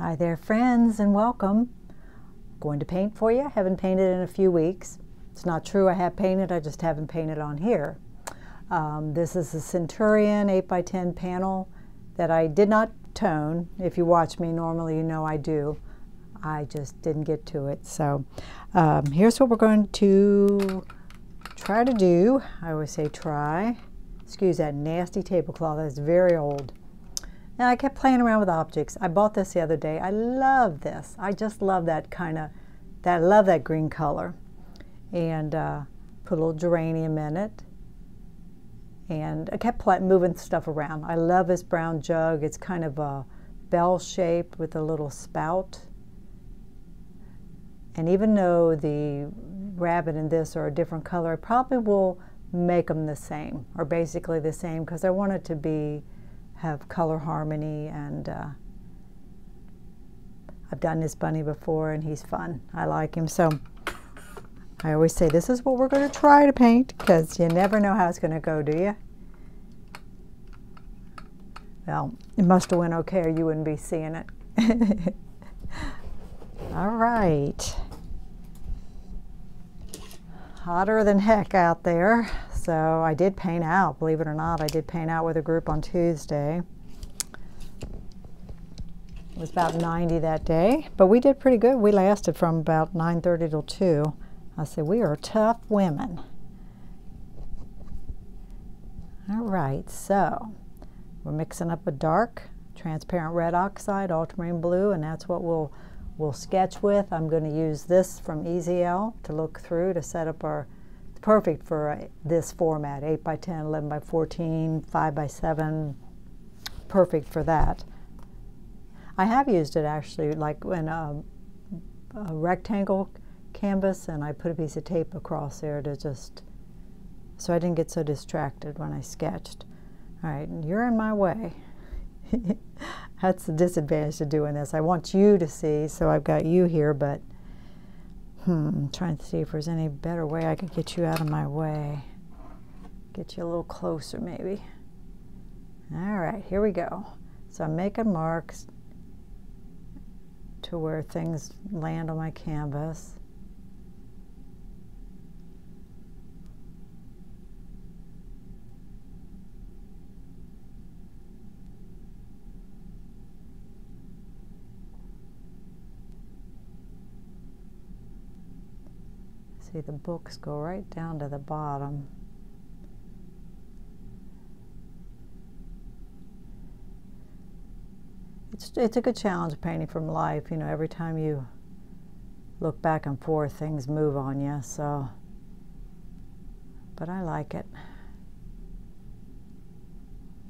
Hi there, friends, and welcome. Going to paint for you. Haven't painted in a few weeks. It's not true I have painted, I just haven't painted on here. This is a Centurion 8x10 panel that I did not tone. If you watch me normally, you know I do. I just didn't get to it. So here's what we're going to try to do. I always say try. Excuse that nasty tablecloth, that's very old. And I kept playing around with objects. I bought this the other day. I love this. I just love that love that green color. And put a little geranium in it. And I kept moving stuff around. I love this brown jug. It's kind of a bell shape with a little spout. And even though the rabbit and this are a different color, I probably will make them the same, or basically the same, because I want it to have color harmony. And I've done this bunny before and he's fun. I like him. So I always say this is what we're going to try to paint, because you never know how it's going to go, do you? Well, it must have went okay or you wouldn't be seeing it. All right. Hotter than heck out there. So I did paint out, believe it or not. I did paint out with a group on Tuesday. It was about 90 that day, but we did pretty good. We lasted from about 9:30 till 2. I said, we are tough women. All right, so we're mixing up a dark transparent red oxide, ultramarine blue, and that's what we'll sketch with. I'm going to use this from EZL to look through to set up our, it's perfect for this format, 8x10, 11x14, 5x7, perfect for that. I have used it actually like in a rectangle canvas, and I put a piece of tape across there to just, so I didn't get so distracted when I sketched. All right, you're in my way. That's the disadvantage of doing this. I want you to see, so I've got you here, but I'm trying to see if there's any better way I could get you out of my way. Get you a little closer, maybe. All right, here we go. So I'm making marks to where things land on my canvas. See, the books go right down to the bottom. It's a good challenge painting from life. You know, every time you look back and forth, things move on you. So, but I like it.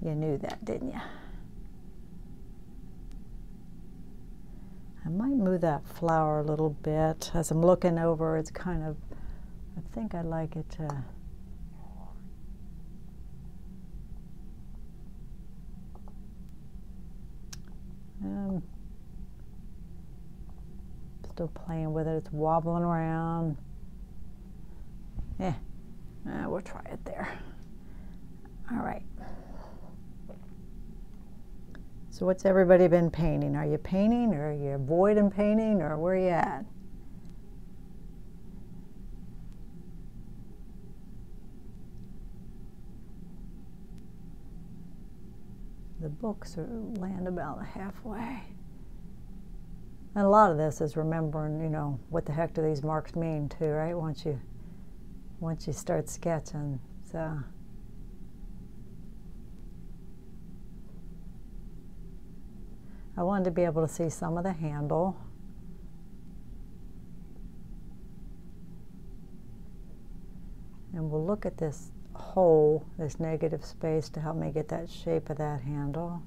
You knew that, didn't you? I might move that flower a little bit. As I'm looking over, it's kind of, I think I'd like it to, still playing with it, it's wobbling around. We'll try it there. All right. So what's everybody been painting? Are you painting, or are you avoiding painting, or where are you at? The books land about halfway. And a lot of this is remembering, you know, what the heck do these marks mean too, right? Once you start sketching. So I wanted to be able to see some of the handle. And we'll look at this hole, this negative space, to help me get that shape of that handle.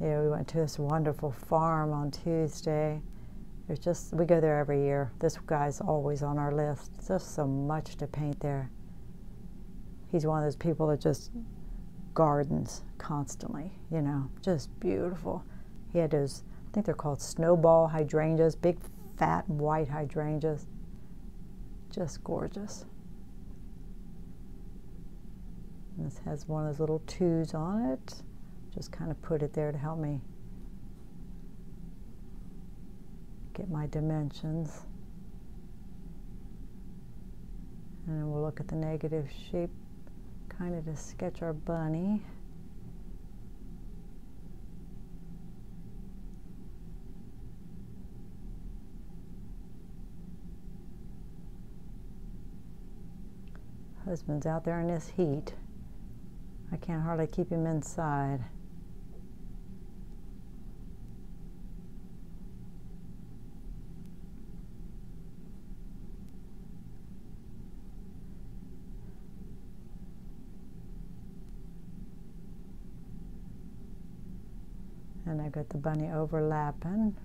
Yeah, we went to this wonderful farm on Tuesday. There's just, we go there every year. This guy's always on our list. There's just so much to paint there. He's one of those people that just gardens constantly, you know, just beautiful. He had those, I think they're called snowball hydrangeas, big fat white hydrangeas. Just gorgeous. And this has one of those little 2s on it. Just kind of put it there to help me get my dimensions. And then we'll look at the negative shape kind of to sketch our bunny. Husband's out there in this heat. I can't hardly keep him inside. And I got the bunny overlapping.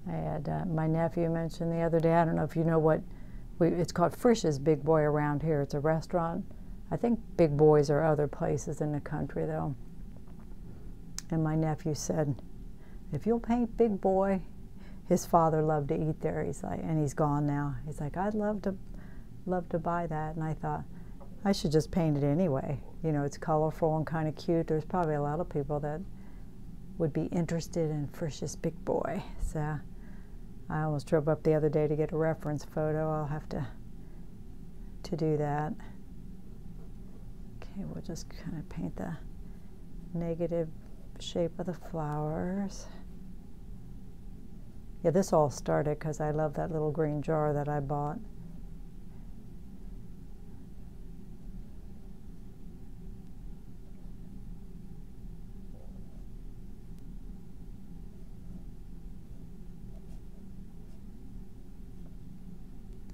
I had my nephew mentioned the other day, I don't know if you know what, it's called Frisch's Big Boy around here. It's a restaurant. I think Big Boys are other places in the country though. And my nephew said, if you'll paint Big Boy, his father loved to eat there. He's like, and he's gone now. He's like, I'd love to buy that. And I thought, I should just paint it anyway. You know, it's colorful and kind of cute. There's probably a lot of people that would be interested in Frisch's Big Boy. So I almost drove up the other day to get a reference photo. I'll have to do that. Okay, we'll just kind of paint the negative shape of the flowers. Yeah, this all started because I love that little green jar that I bought.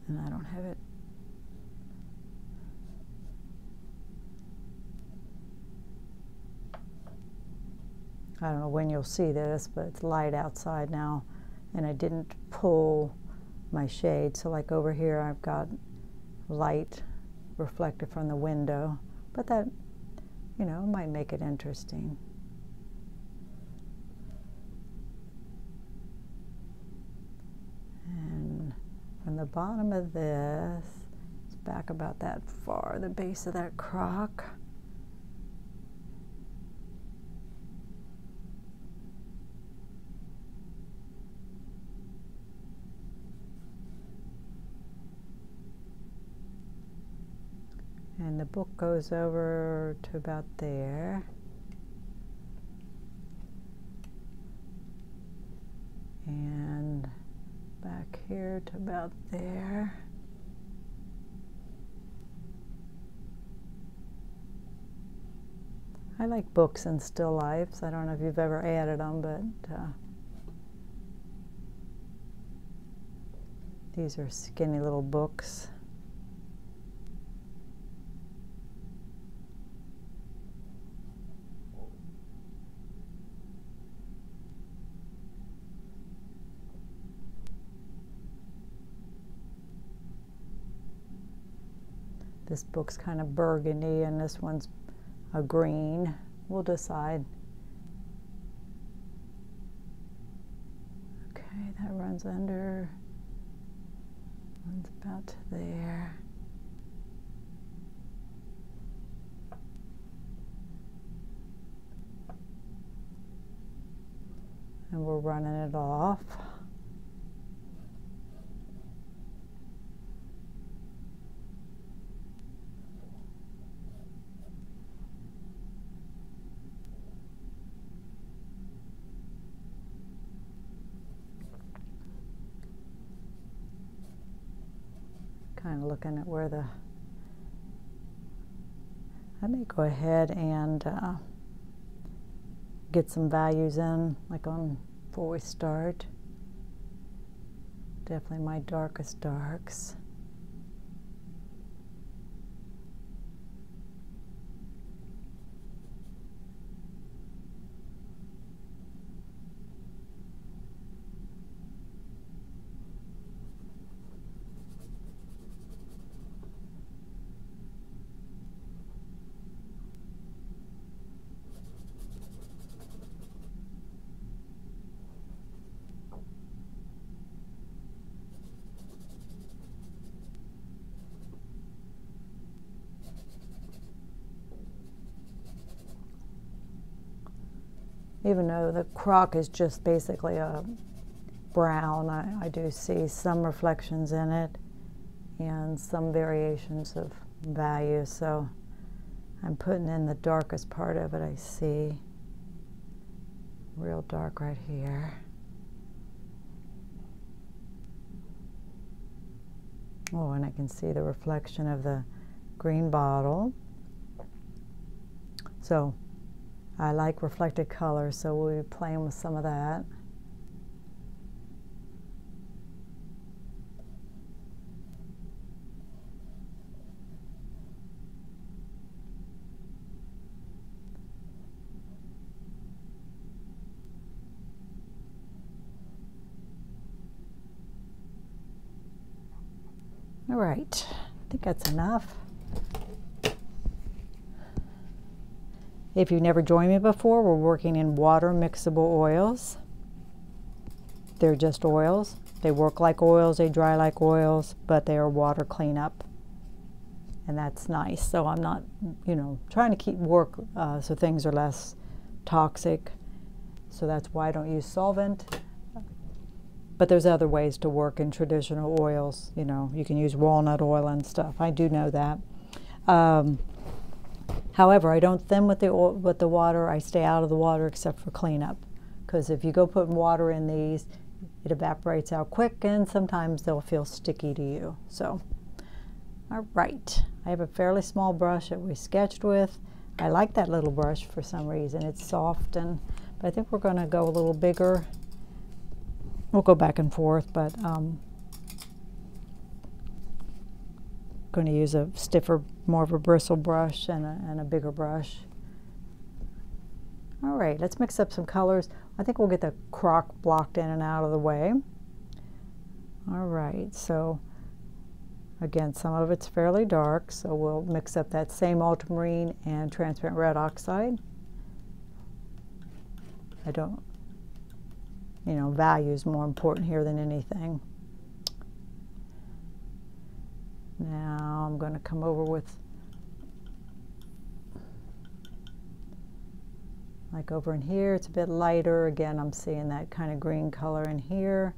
And I don't have it. I don't know when you'll see this, but it's light outside now, and I didn't pull my shade. So like over here, I've got light reflected from the window, but that, you know, might make it interesting. And from the bottom of this, it's back about that far, the base of that crock. And the book goes over to about there. And back here to about there. I like books and still lifes. I don't know if you've ever added them, but these are skinny little books. This book's kind of burgundy and this one's a green. We'll decide. Okay, that runs under, runs about to there. And we're running it off. Kind of looking at where the, I may go ahead and get some values in, like on before we start. Definitely my darkest darks. Even though the crock is just basically a brown, I do see some reflections in it and some variations of value. So I'm putting in the darkest part of it. I see real dark right here. Oh, and I can see the reflection of the green bottle. So I like reflected color, so we'll be playing with some of that. All right, I think that's enough. If you've never joined me before, we're working in water mixable oils. They're just oils. They work like oils, they dry like oils, but they are water cleanup. And that's nice. So I'm not, trying to keep work so things are less toxic. So that's why I don't use solvent. But there's other ways to work in traditional oils. You can use walnut oil and stuff. I do know that. However, I don't thin with the water. I stay out of the water except for cleanup. Because if you go putting water in these, it evaporates out quick, and sometimes they'll feel sticky to you. So, all right. I have a fairly small brush that we sketched with. I like that little brush for some reason. It's soft, but I think we're going to go a little bigger. We'll go back and forth, but going to use a stiffer, more of a bristle brush and a bigger brush. All right, let's mix up some colors. I think we'll get the crock blocked in and out of the way. All right, so again, some of it's fairly dark, so we'll mix up that same ultramarine and transparent red oxide. Value is more important here than anything. Now I'm going to come over with, like over in here, it's a bit lighter. Again, I'm seeing that kind of green color in here.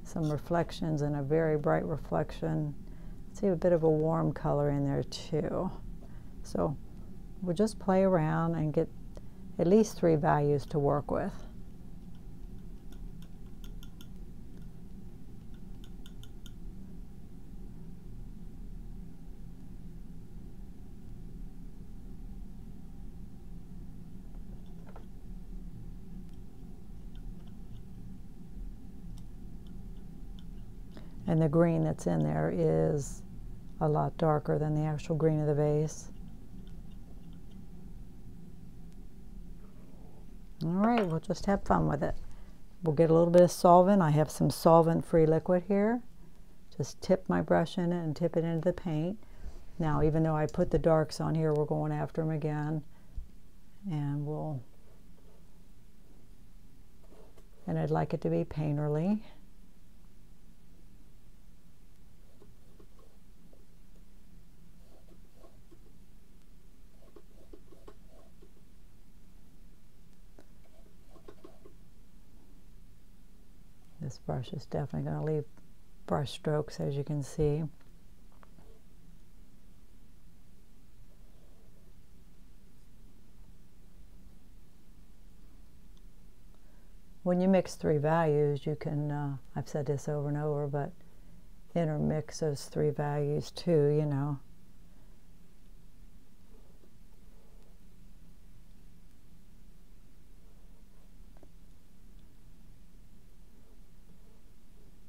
Some reflections and a very bright reflection. See a bit of a warm color in there too. So we'll just play around and get at least 3 values to work with. And the green that's in there is a lot darker than the actual green of the vase. All right, we'll just have fun with it. We'll get a little bit of solvent. I have some solvent-free liquid here. Just tip my brush in it and tip it into the paint. Now, even though I put the darks on here, we're going after them again. And I'd like it to be painterly. This brush is definitely going to leave brush strokes, as you can see. When you mix 3 values, you can, I've said this over and over, but intermix those 3 values too,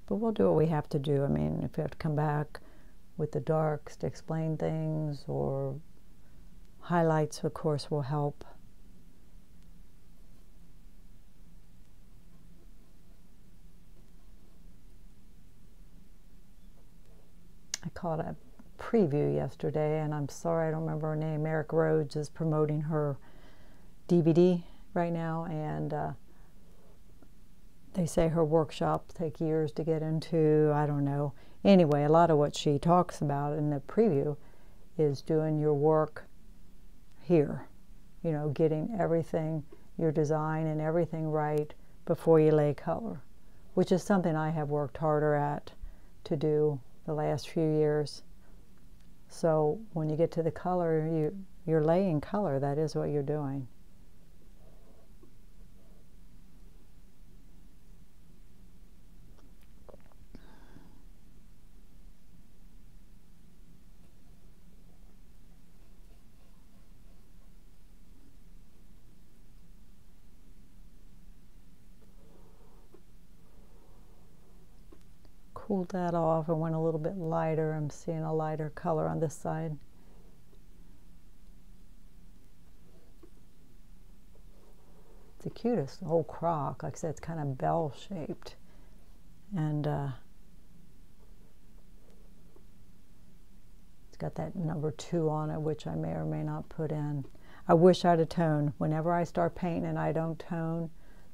But we'll do what we have to do. I mean, if we have to come back with the darks to explain things, or highlights, of course, will help. I caught a preview yesterday, and I'm sorry I don't remember her name. Eric Rhodes is promoting her DVD right now, and they say her workshops take years to get into. I don't know. Anyway, a lot of what she talks about in the preview is doing your work here. Getting everything your design and everything right before you lay color, which is something I have worked harder at to do the last few years. So when you get to the color, you're laying color. That is what you're doing. Cooled that off and went a little bit lighter. I'm seeing a lighter color on this side. It's the cutest old crock. Like I said, it's kind of bell-shaped. And it's got that number 2 on it, which I may or may not put in. I wish I'd have toned. Whenever I start painting and I don't tone,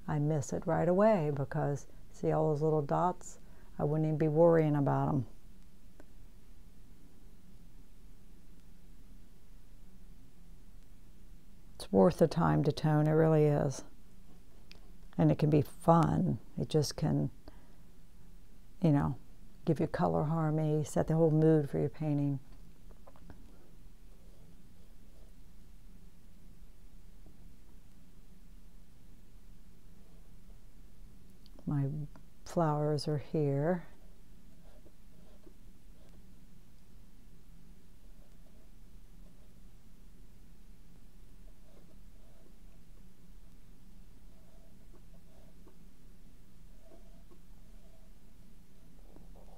I miss it right away, because see all those little dots? I wouldn't even be worrying about them. It's worth the time to tone, it really is. And it can be fun. It just can, you know, give you color harmony, set the whole mood for your painting. My flowers are here.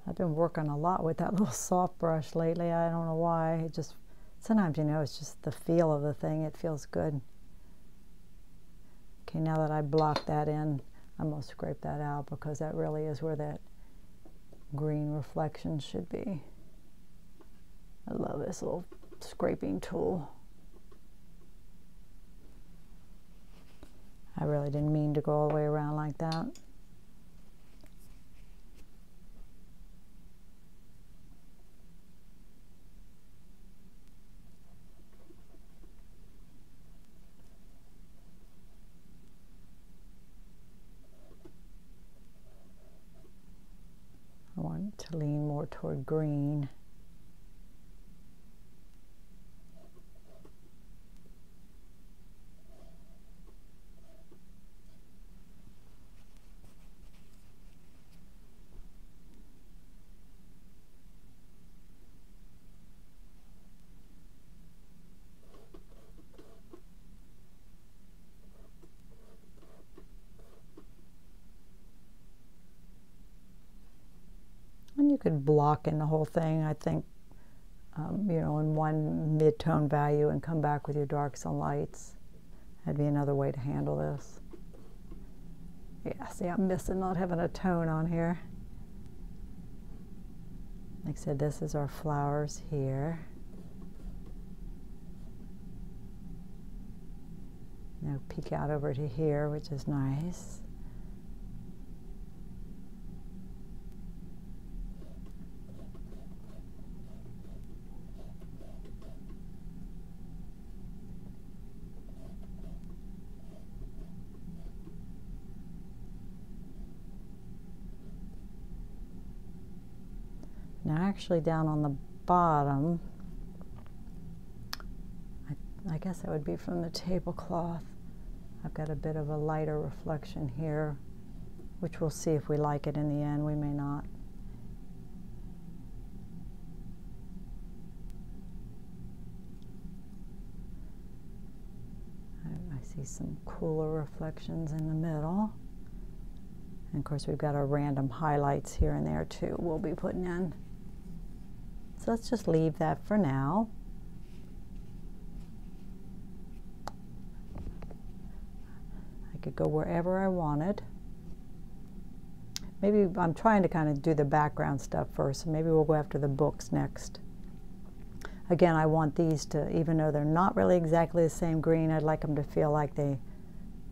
I've been working a lot with that little soft brush lately. I don't know why. It just, sometimes, you know, it's just the feel of the thing. It feels good. Okay, now that I blocked that in, I'm going to scrape that out, because that really is where that green reflection should be. I love this little scraping tool. I really didn't mean to go all the way around like that. I want to lean more toward green. And you could block in the whole thing, I think, you know, in one mid-tone value and come back with your darks and lights. That'd be another way to handle this. Yeah, see, I'm missing not having a tone on here. Like I said, this is our flowers here. Now peek out over to here, which is nice. Now actually down on the bottom, I guess that would be from the tablecloth. I've got a bit of a lighter reflection here, which we'll see if we like it in the end. We may not. I see some cooler reflections in the middle. And of course we've got our random highlights here and there too we'll be putting in. So let's just leave that for now. I could go wherever I wanted. Maybe I'm trying to kind of do the background stuff first, so maybe we'll go after the books next. Again, I want these to, even though they're not really exactly the same green, I'd like them to feel like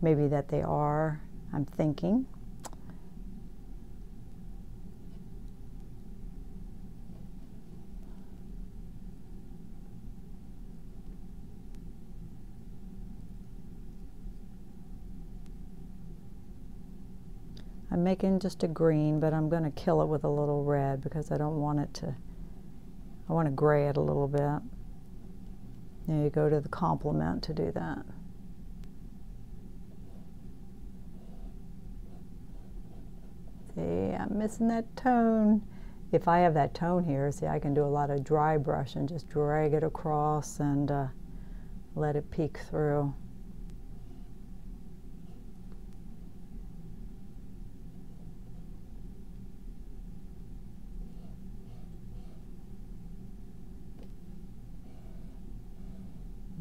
maybe that they are, I'm thinking. I'm making just a green, but I'm going to kill it with a little red because I don't want it to, I want to gray it a little bit. Now you go to the complement to do that. See, I'm missing that tone. If I have that tone here, see, I can do a lot of dry brush and just drag it across and let it peek through.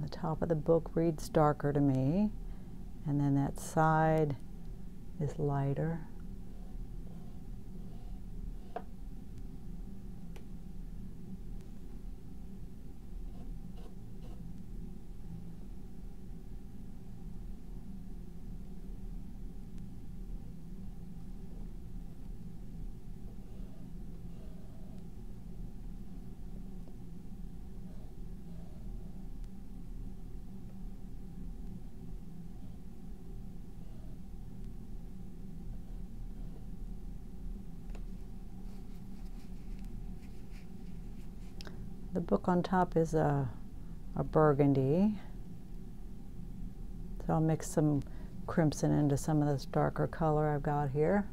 The top of the book reads darker to me, and then that side is lighter. The book on top is a burgundy, so I'll mix some crimson into some of this darker color I've got here.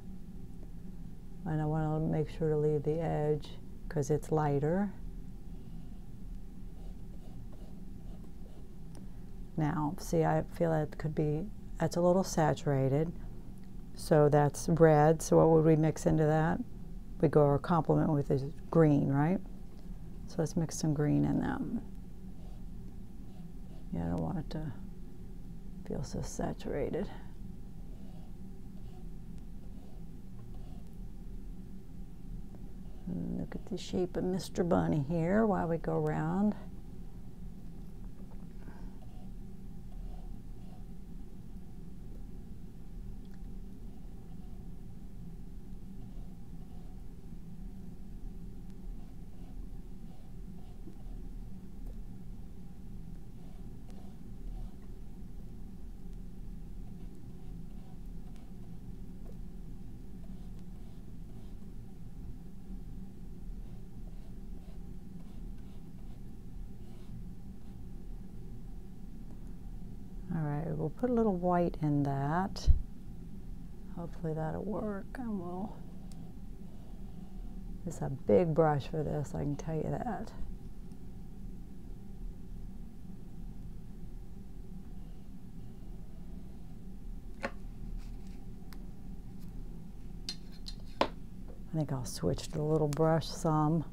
And I want to make sure to leave the edge because it's lighter. Now, see, I feel that could be, that's a little saturated, so that's red. So what would we mix into that? We go our complement with is green, right? So let's mix some green in that. Yeah, I don't want it to feel so saturated. And look at the shape of Mr. Bunny here while we go around. Alright, we'll put a little white in that. Hopefully that'll work, and we'll... It's a big brush for this, I can tell you that. I think I'll switch to the little brush some.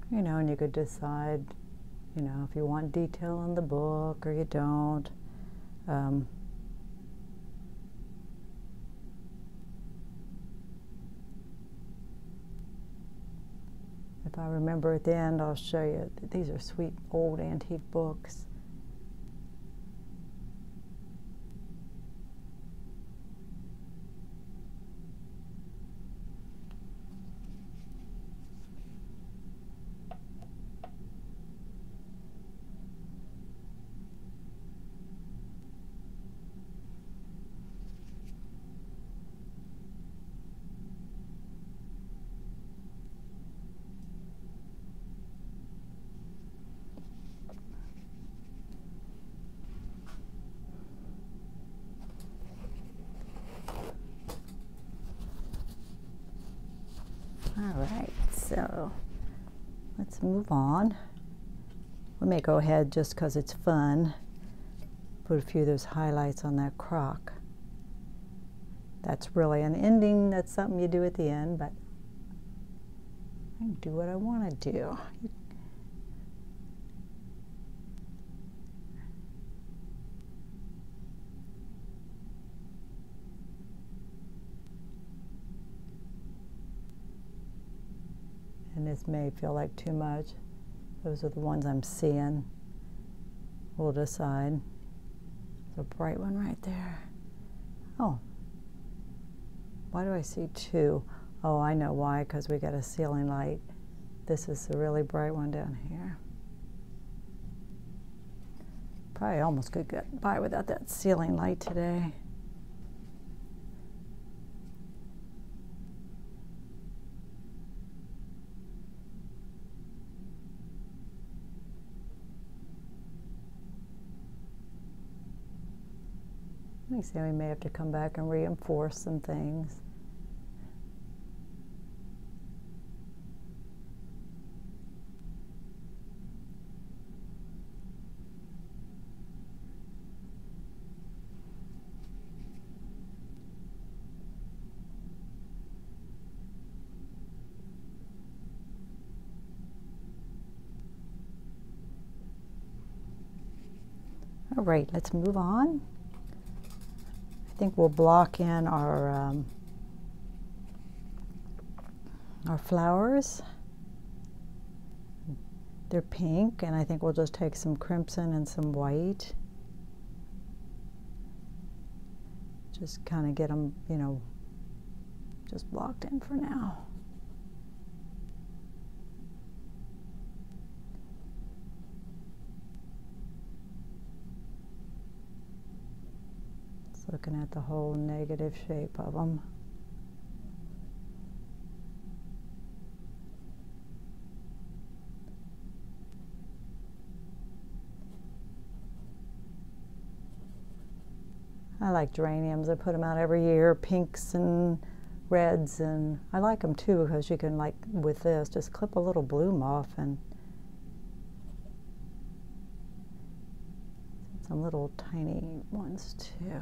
You know, and you could decide, you know, if you want detail in the book or you don't. If I remember at the end, I'll show you. These are sweet old antique books. All right, so let's move on. We may go ahead just because it's fun. Put a few of those highlights on that crock. That's really an ending. That's something you do at the end, but I can do what I want to do. And this may feel like too much. Those are the ones I'm seeing. We'll decide. There's a bright one right there. Oh, why do I see two? Oh, I know why, because we got a ceiling light. This is the really bright one down here. Probably almost could get by without that ceiling light today. Let me see, we may have to come back and reinforce some things. All right, let's move on. I think we'll block in our flowers. They're pink, and I think we'll just take some crimson and some white. Just kind of get them, you know, just blocked in for now. Looking at the whole negative shape of them. I like geraniums. I put them out every year, pinks and reds, and I like them too because you can, like with this, just clip a little bloom off and some little tiny ones too.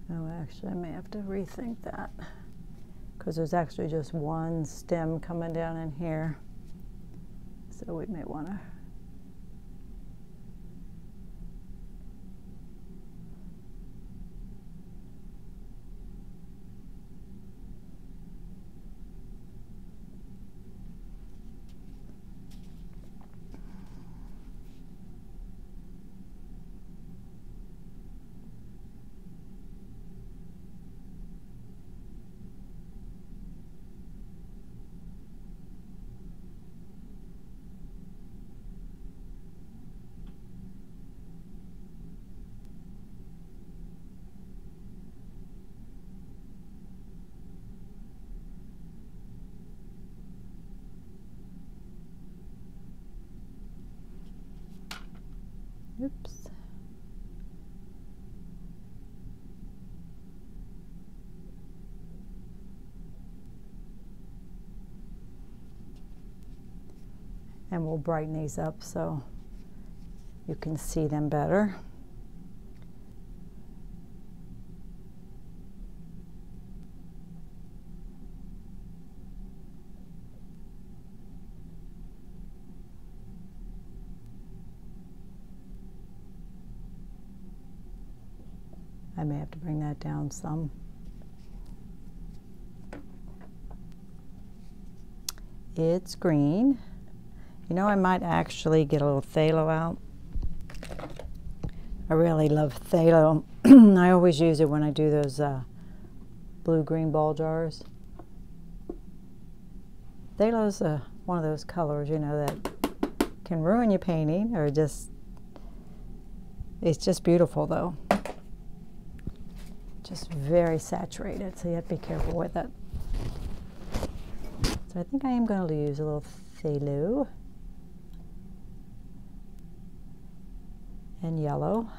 Oh, actually, I may have to rethink that because there's actually just one stem coming down in here. So we may want to oops. And we'll brighten these up so you can see them better. I may have to bring that down some. It's green. You know, I might actually get a little phthalo out. I really love phthalo. I always use it when I do those blue-green ball jars. Phthalo's one of those colors, you know, that can ruin your painting, or just, it's just beautiful though. Just very saturated, so you have to be careful with it. So I think I am going to use a little phthalo and yellow,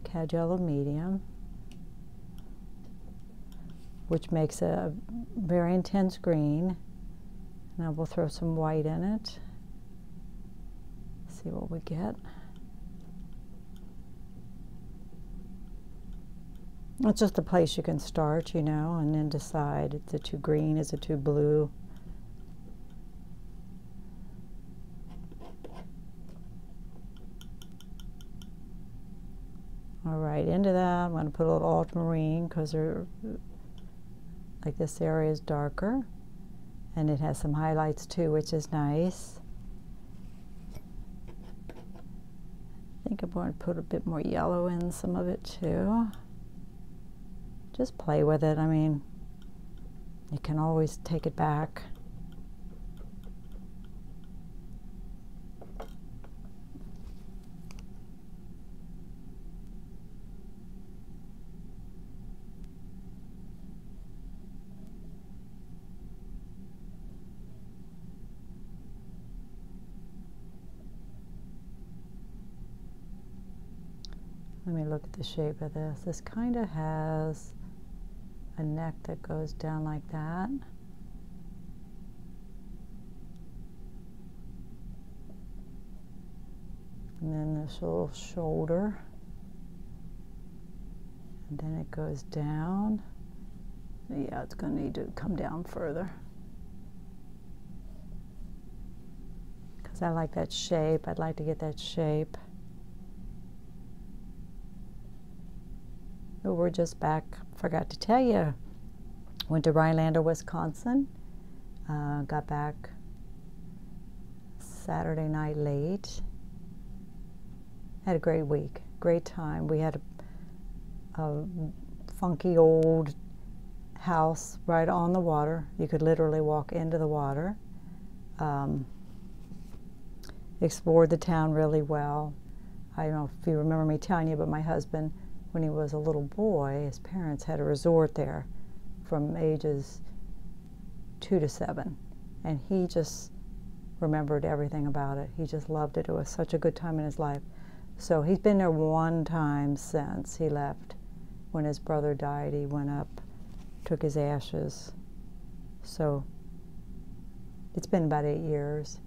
cad yellow medium, which makes a very intense green. Now we'll throw some white in it. See what we get. It's just a place you can start, you know, and then decide, is it too green, is it too blue? All right, into that I'm going to put a little ultramarine, because like this area is darker, and it has some highlights too, which is nice. I think I'm going to put a bit more yellow in some of it too. Just play with it. I mean, you can always take it back. Let me look at the shape of this. This kind of has a neck that goes down like that. And then this little shoulder. And then it goes down. Yeah, it's going to need to come down further, because I like that shape. I'd like to get that shape. Oh, we're just back. Forgot to tell you. Went to Rhinelander, Wisconsin. Got back Saturday night late. Had a great week. Great time. We had a funky old house right on the water. You could literally walk into the water. Explored the town really well. I don't know if you remember me telling you, but my husband, when he was a little boy, his parents had a resort there from ages 2 to 7. And he just remembered everything about it. He just loved it. It was such a good time in his life. So he's been there one time since he left. When his brother died, he went up, took his ashes. So it's been about 8 years.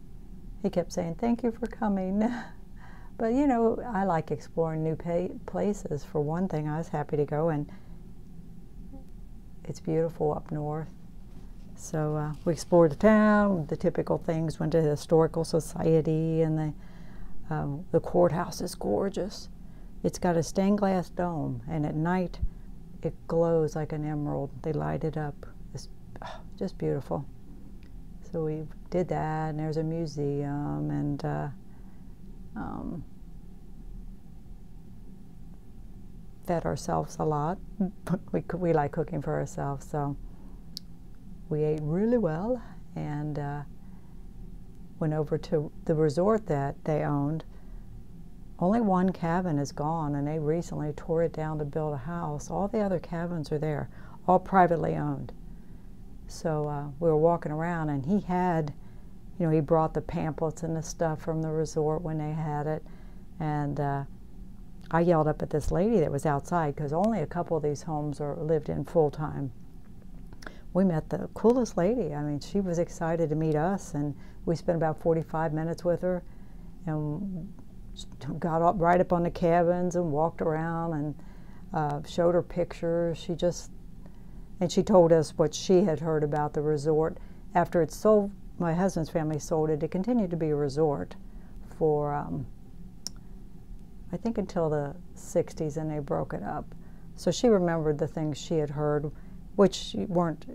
He kept saying, "Thank you for coming." But, you know, I like exploring new places. For one thing, I was happy to go, and it's beautiful up north. So we explored the town, the typical things, went to the Historical Society, and the courthouse is gorgeous. It's got a stained glass dome, and at night it glows like an emerald. They light it up. It's just beautiful. So we did that, and there's a museum, and fed ourselves a lot. We like cooking for ourselves, so we ate really well, and went over to the resort that they owned. Only one cabin is gone, and they recently tore it down to build a house. All the other cabins are there, all privately owned. So we were walking around, and he had, you know, he brought the pamphlets and the stuff from the resort when they had it, and I yelled up at this lady that was outside, because only a couple of these homes are lived in full-time. We met the coolest lady. I mean, she was excited to meet us, and we spent about 45 minutes with her, and got up right up on the cabins and walked around and showed her pictures. And she told us what she had heard about the resort. After it sold, my husband's family sold it, it continued to be a resort for, I think, until the 60s, and they broke it up. So she remembered the things she had heard, which weren't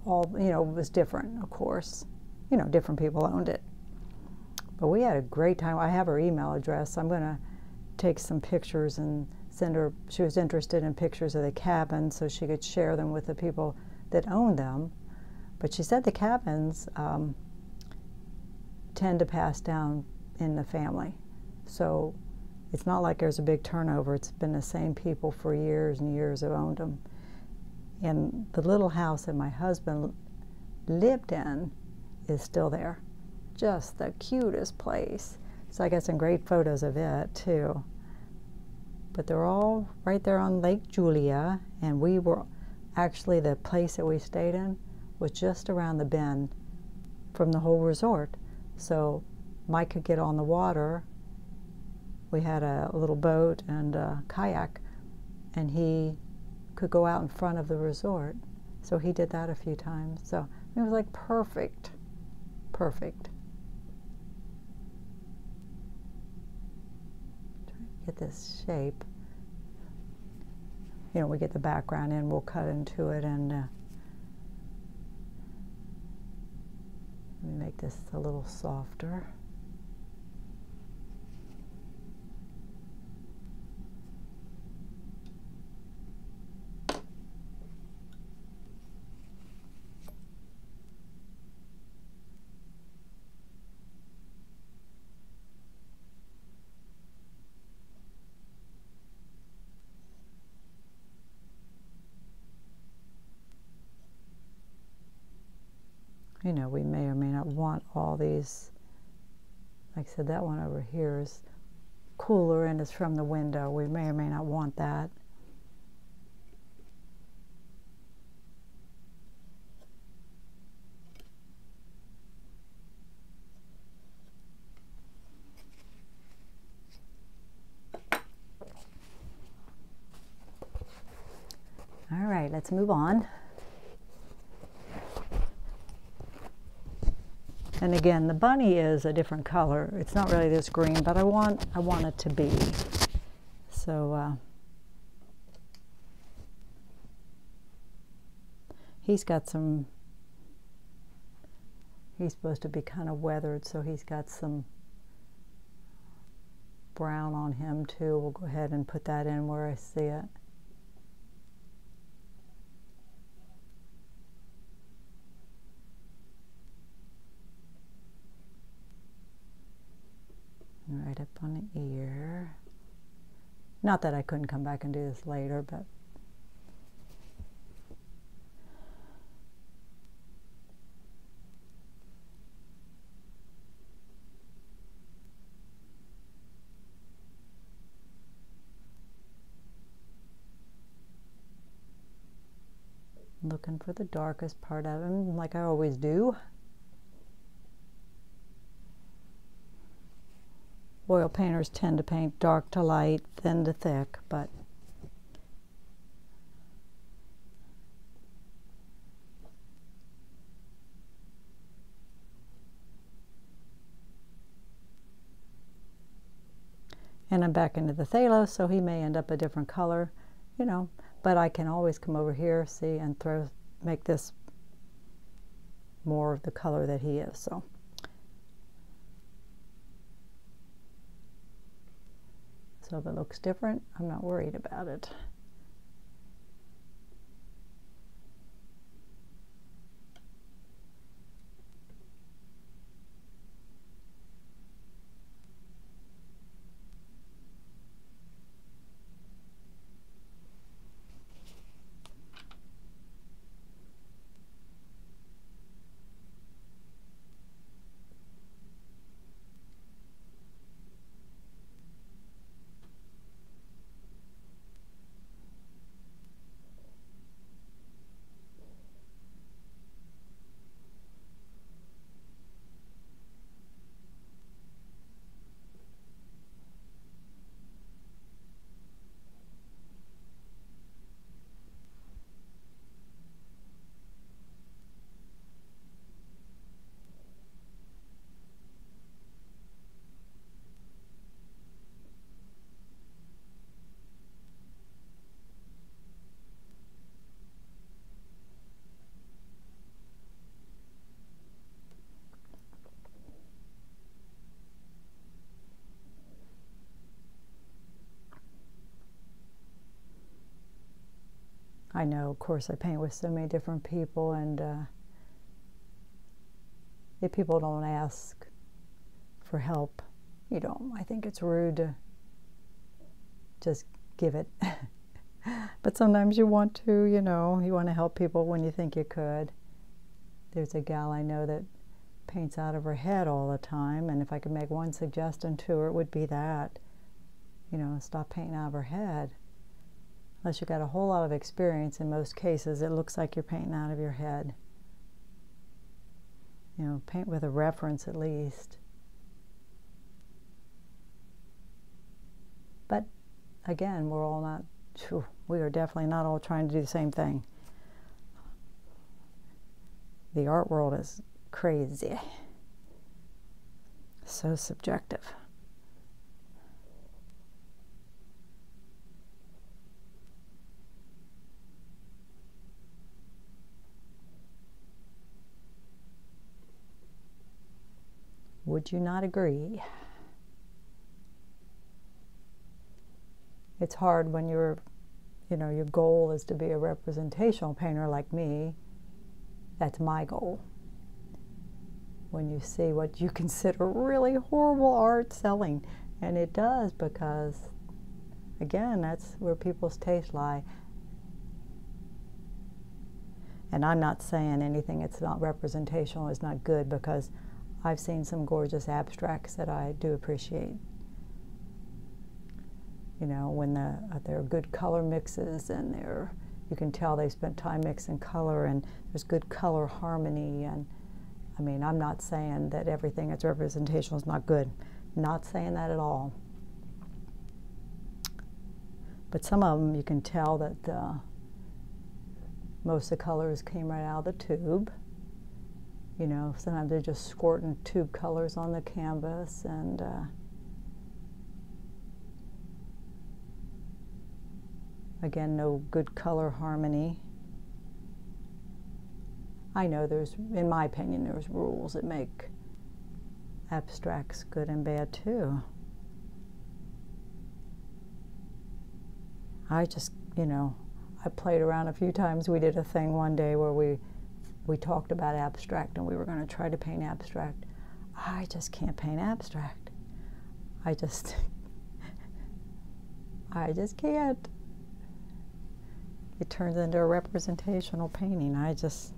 all, you know, was different, of course. You know, different people owned it. But we had a great time. I have her email address. I'm going to take some pictures and send her. She was interested in pictures of the cabins so she could share them with the people that own them. But she said the cabins tend to pass down in the family. So it's not like there's a big turnover. It's been the same people for years and years have owned them. And the little house that my husband lived in is still there. Just the cutest place. So I got some great photos of it too. But they're all right there on Lake Julia, and we were actually, the place that we stayed in was just around the bend from the whole resort. So Mike could get on the water. We had a little boat and a kayak, and he could go out in front of the resort. So he did that a few times. So it was like perfect, perfect. Trying to get this shape. You know, we get the background in, we'll cut into it, and let me make this a little softer. You know, we may or may not want all these. Like I said, that one over here is cooler and it's from the window. We may or may not want that. All right, let's move on. And again, the bunny is a different color. It's not really this green, but I want it to be. So he's got some, he's supposed to be kind of weathered, so he's got some brown on him too. We'll go ahead and put that in where I see it. Right up on the ear. Not that I couldn't come back and do this later, but looking for the darkest part of him, like I always do. Oil painters tend to paint dark to light, thin to thick, but and I'm back into the phthalo, so he may end up a different color, you know, but I can always come over here, see, and make this more of the color that he is, so. So if it looks different, I'm not worried about it. I know, of course, I paint with so many different people, and if people don't ask for help, you don't. I think it's rude to just give it. But sometimes you want to, you know, you want to help people when you think you could. There's a gal I know that paints out of her head all the time, and if I could make one suggestion to her, it would be that, you know, stop painting out of her head. Unless you've got a whole lot of experience, in most cases, it looks like you're painting out of your head. You know, paint with a reference at least. But again, we're all not, we are definitely not all trying to do the same thing. The art world is crazy. So subjective. Would you not agree? It's hard when you're, you know, your goal is to be a representational painter like me. That's my goal. When you see what you consider really horrible art selling, and it does, because again, that's where people's tastes lie. And I'm not saying anything that's not representational is not good, because I've seen some gorgeous abstracts that I do appreciate. You know, when they're good color mixes, and you can tell they spent time mixing color, and there's good color harmony. And I mean, I'm not saying that everything that's representational is not good. Not saying that at all. But some of them, you can tell that most of the colors came right out of the tube. You know, sometimes they're just squirting tube colors on the canvas, and again, no good color harmony. I know there's, in my opinion, there's rules that make abstracts good and bad too. I just, you know, I played around a few times. We did a thing one day where we talked about abstract, and we were going to try to paint abstract. I just can't paint abstract. I just can't. It turns into a representational painting. I just...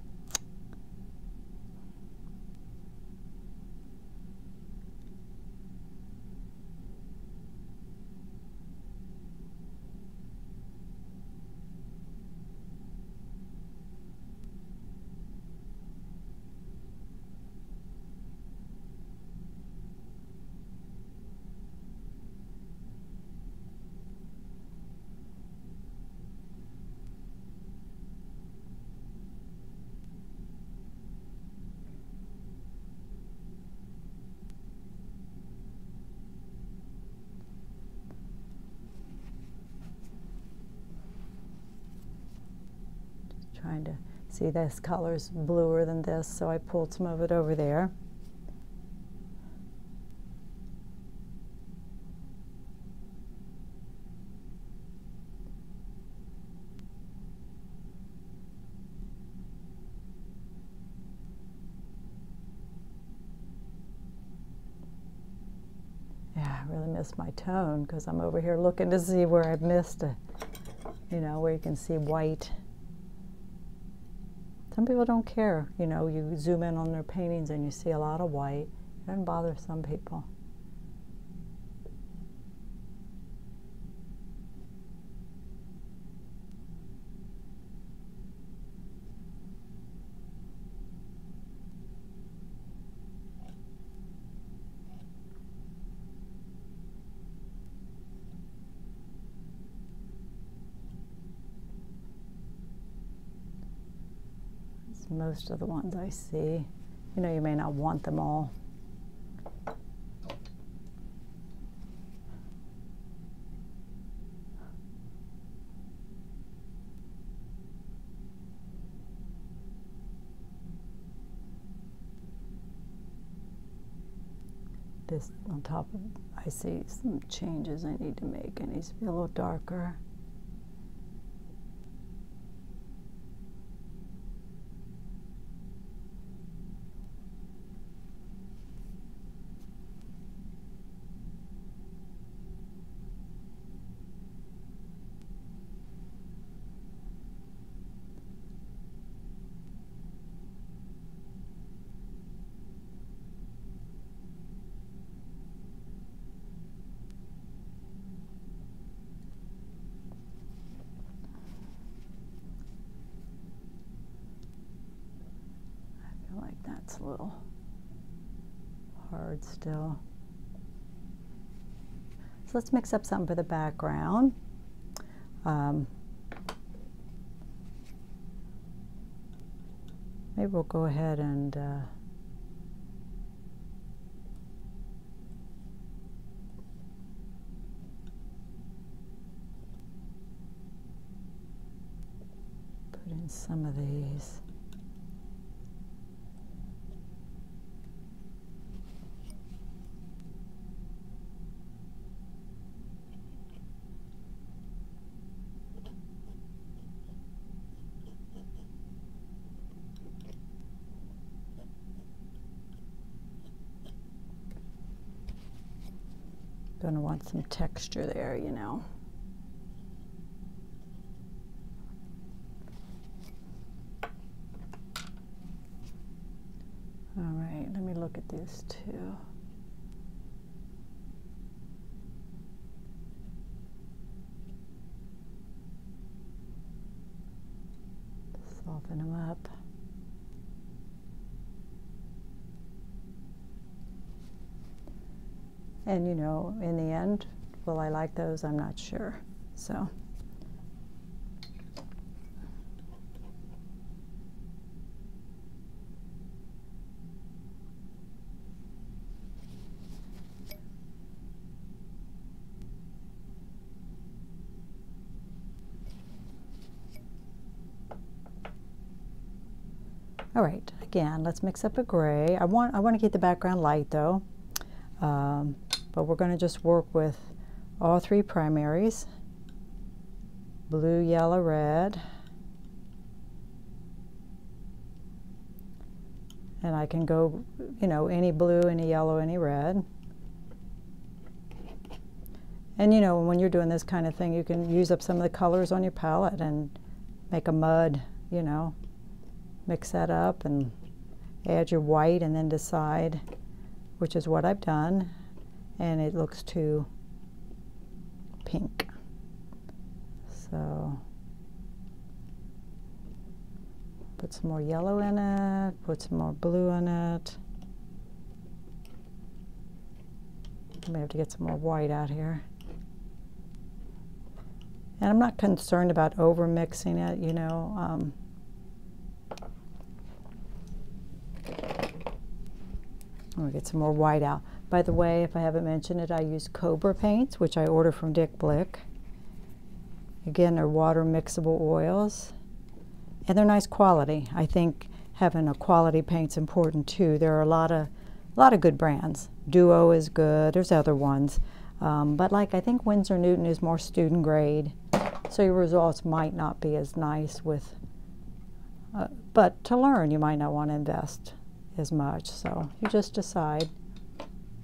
trying to see this color's bluer than this, so I pulled some of it over there. Yeah, I really missed my tone, because I'm over here looking to see where I've missed it. You know, where you can see white. Some people don't care. You know, you zoom in on their paintings and you see a lot of white. It doesn't bother some people. Most of the ones I see. You know, you may not want them all. This on top of, I see some changes I need to make. It needs to be a little darker. That's a little hard still. So let's mix up something for the background. Maybe we'll go ahead and put in some of these. Gonna want some texture there, you know. All right, let me look at these two. Soften them up. And you know, in the end, will I like those? I'm not sure. So. All right, again, let's mix up a gray. I want to keep the background light though. But we're going to just work with all three primaries, blue, yellow, red. And I can go, you know, any blue, any yellow, any red. And you know, when you're doing this kind of thing, you can use up some of the colors on your palette and make a mud, you know. Mix that up and add your white and then decide, which is what I've done. And it looks too pink. So put some more yellow in it, put some more blue in it. I may have to get some more white out here. And I'm not concerned about over mixing it, you know. I'm gonna get some more white out. By the way, if I haven't mentioned it, I use Cobra paints, which I order from Dick Blick. Again, they're water mixable oils, and they're nice quality. I think having a quality paint's important too. There are a lot of good brands. Duo is good. There's other ones, but like I think Winsor Newton is more student grade, so your results might not be as nice with. But to learn, you might not want to invest as much. So you just decide.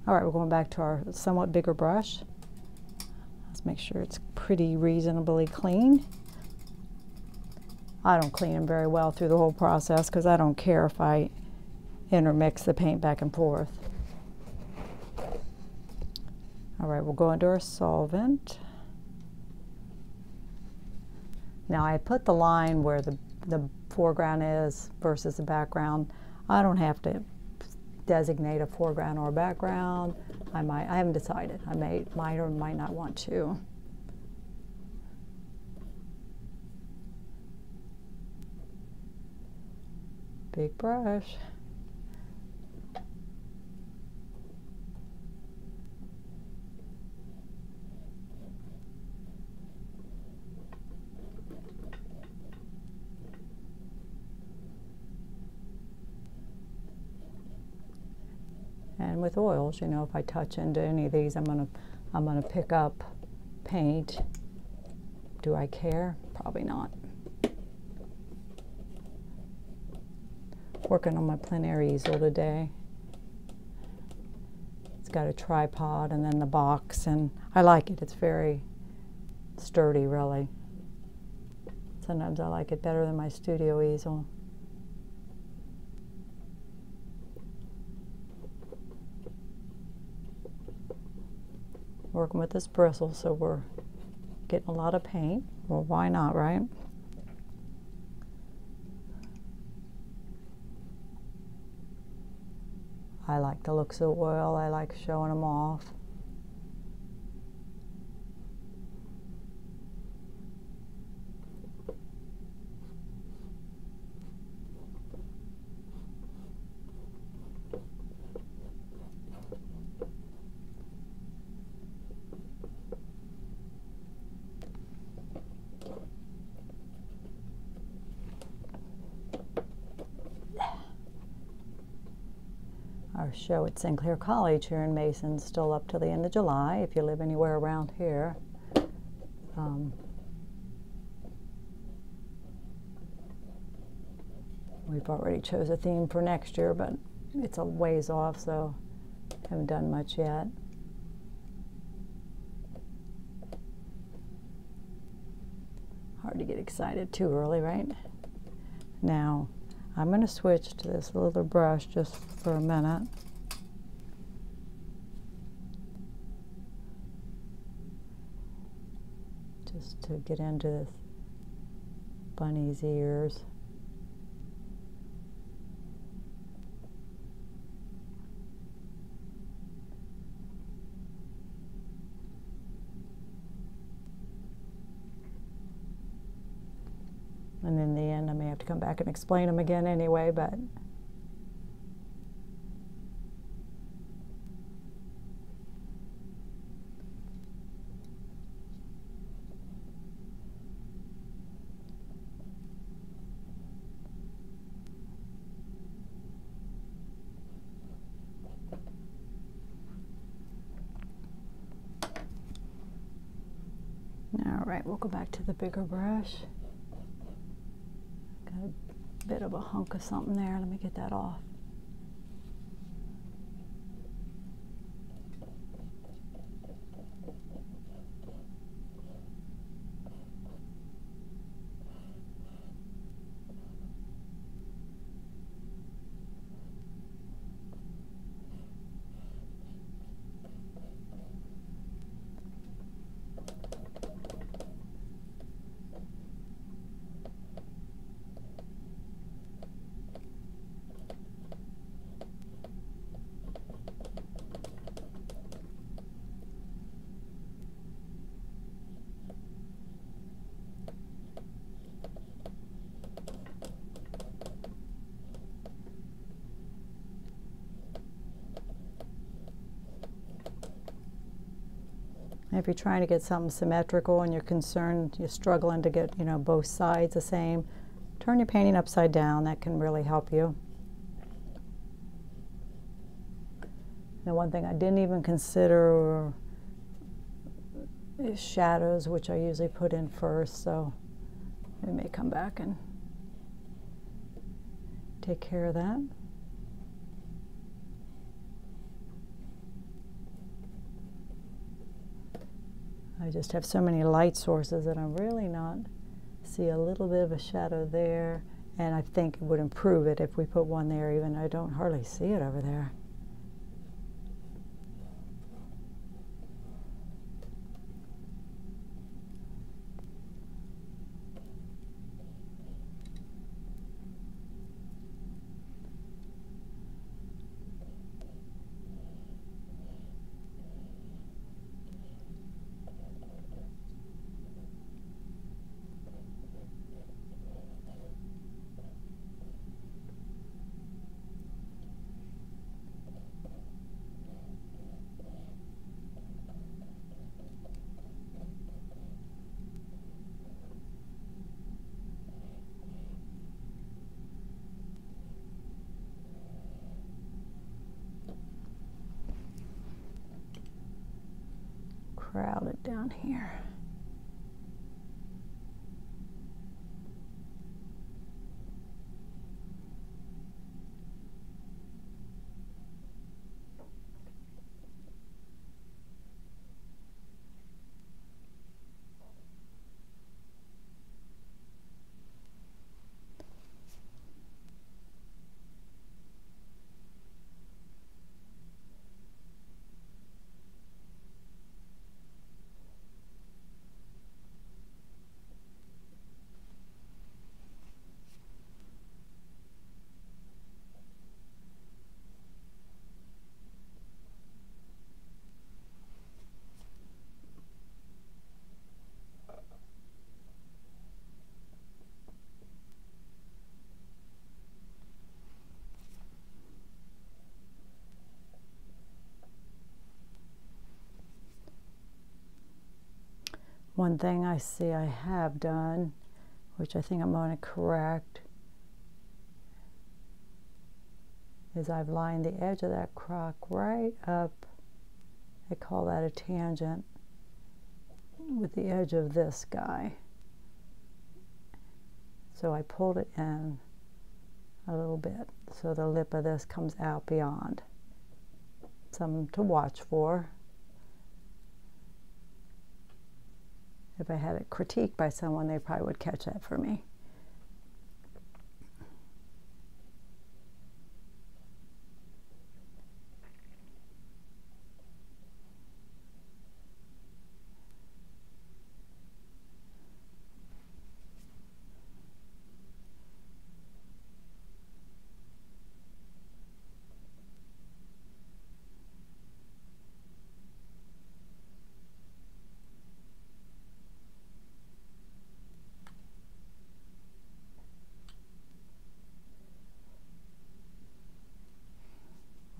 All right, we're going back to our somewhat bigger brush. Let's make sure it's pretty reasonably clean. I don't clean them very well through the whole process because I don't care if I intermix the paint back and forth. All right, we'll go into our solvent. Now I put the line where the foreground is versus the background. I don't have to designate a foreground or a background. I haven't decided. I might or might not want to. Big brush. And with oils, you know, if I touch into any of these, I'm gonna pick up paint. Do I care? Probably not. Working on my plein air easel today. It's got a tripod and then the box, and I like it. It's very sturdy, really. Sometimes I like it better than my studio easel. Working with this bristle, so we're getting a lot of paint. Well, why not, right? I like the looks of oil. I like showing them off. Our show at Sinclair College here in Mason is still up till the end of July if you live anywhere around here. We've already chose a theme for next year, but it's a ways off, so haven't done much yet. Hard to get excited too early, right? Now, I'm going to switch to this little brush just for a minute. Just to get into this bunny's ears. And in the end, I may have to come back and explain them again anyway, but all right, we'll go back to the bigger brush. Got a bit of a hunk of something there. Let me get that off. If you're trying to get something symmetrical and you're concerned, you're struggling to get, both sides the same, turn your painting upside down. That can really help you. Now, one thing I didn't even consider is shadows, which I usually put in first, so we may come back and take care of that. I just have so many light sources that I'm really not see a little bit of a shadow there, and I think it would improve it if we put one there, even though I don't hardly see it over there. Crowded down here. One thing I see I have done, which I think I'm going to correct, is I've lined the edge of that crock right up, I call that a tangent, with the edge of this guy. So I pulled it in a little bit, so the lip of this comes out beyond. Something to watch for. If I had it critiqued by someone, they probably would catch that for me.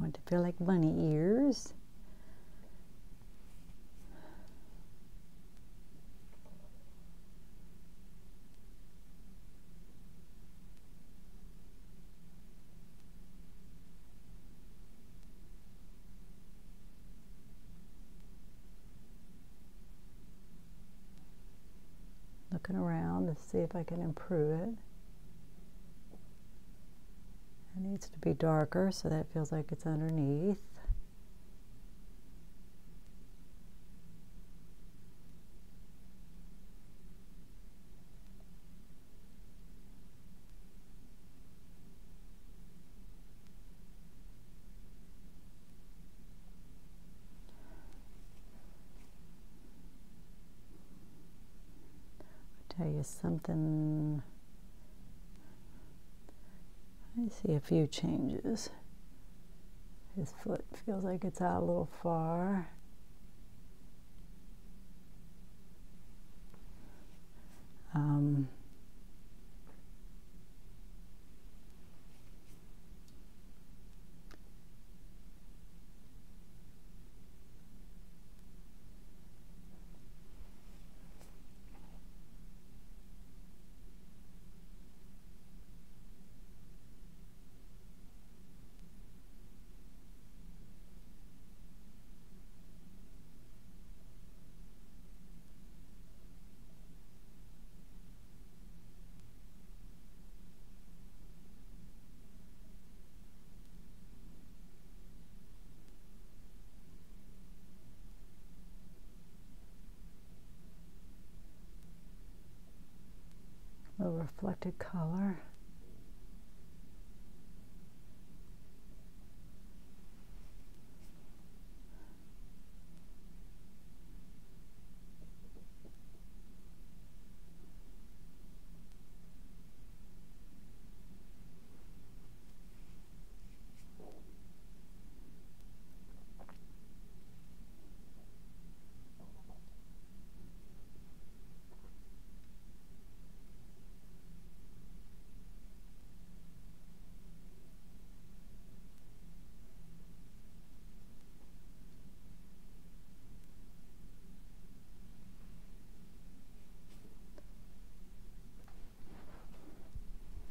Want to feel like bunny ears. Looking around to see if I can improve it. It needs to be darker so that feels like it's underneath. I'll tell you something. I see a few changes. His foot feels like it's out a little far. A little reflected color.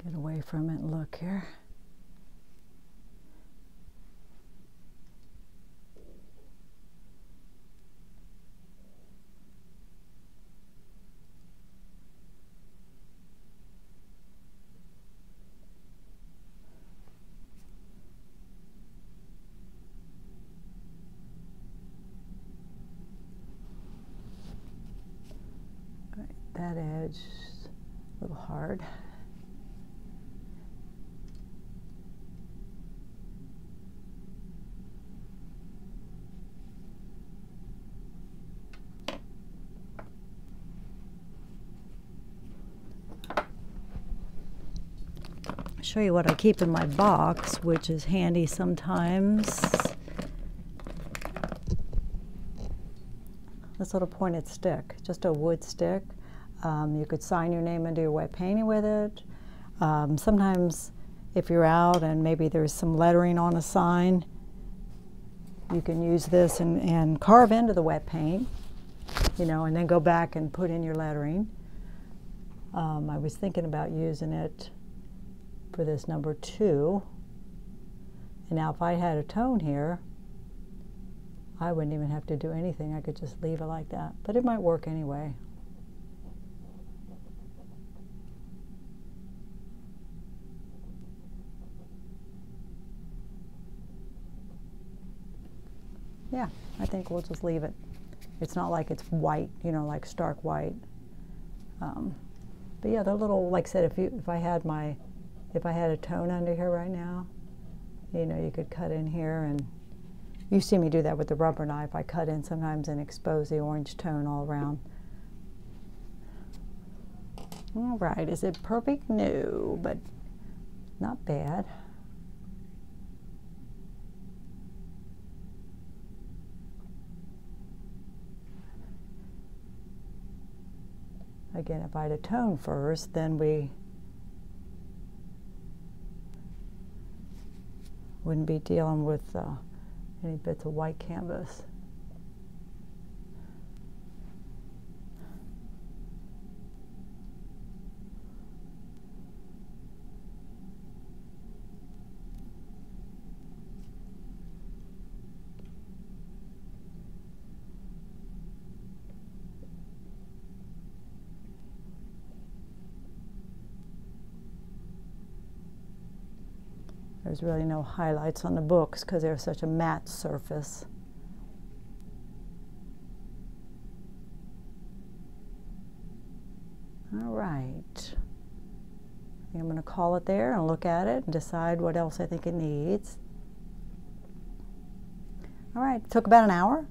Get away from it and look here. All right, that edge is a little hard. Show you what I keep in my box, which is handy sometimes. This little pointed stick, just a wood stick. You could sign your name and do your wet painting with it. Sometimes if you're out and maybe there's some lettering on a sign, you can use this and carve into the wet paint. you know, and then go back and put in your lettering. I was thinking about using it for this number 2. And now if I had a tone here, I wouldn't even have to do anything. I could just leave it like that. But it might work anyway. Yeah, I think we'll just leave it. It's not like it's white, you know, like stark white. But yeah, the little, like I said, if I had a tone under here right now, you know, you could cut in here, and you see me do that with the rubber knife. I cut in sometimes and expose the orange tone all around. All right, is it perfect? No, but not bad. Again, if I had a tone first, then we wouldn't be dealing with any bits of white canvas. There's really no highlights on the books because they're such a matte surface. All right. I think I'm going to call it there and look at it and decide what else I think it needs. All right, it took about an hour.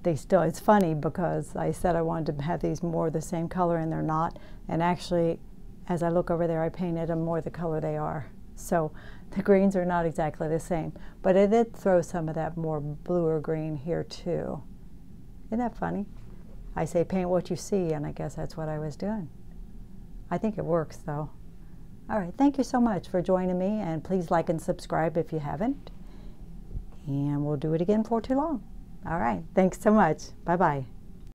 It's funny because I said I wanted to have these more the same color and they're not, and actually as I look over there I painted them more the color they are. So the greens are not exactly the same, but it did throw some of that more bluer green here too. Isn't that funny? I say paint what you see, and I guess that's what I was doing. I think it works though. All right, thank you so much for joining me, and please like and subscribe if you haven't. And we'll do it again before too long. All right, thanks so much. Bye-bye.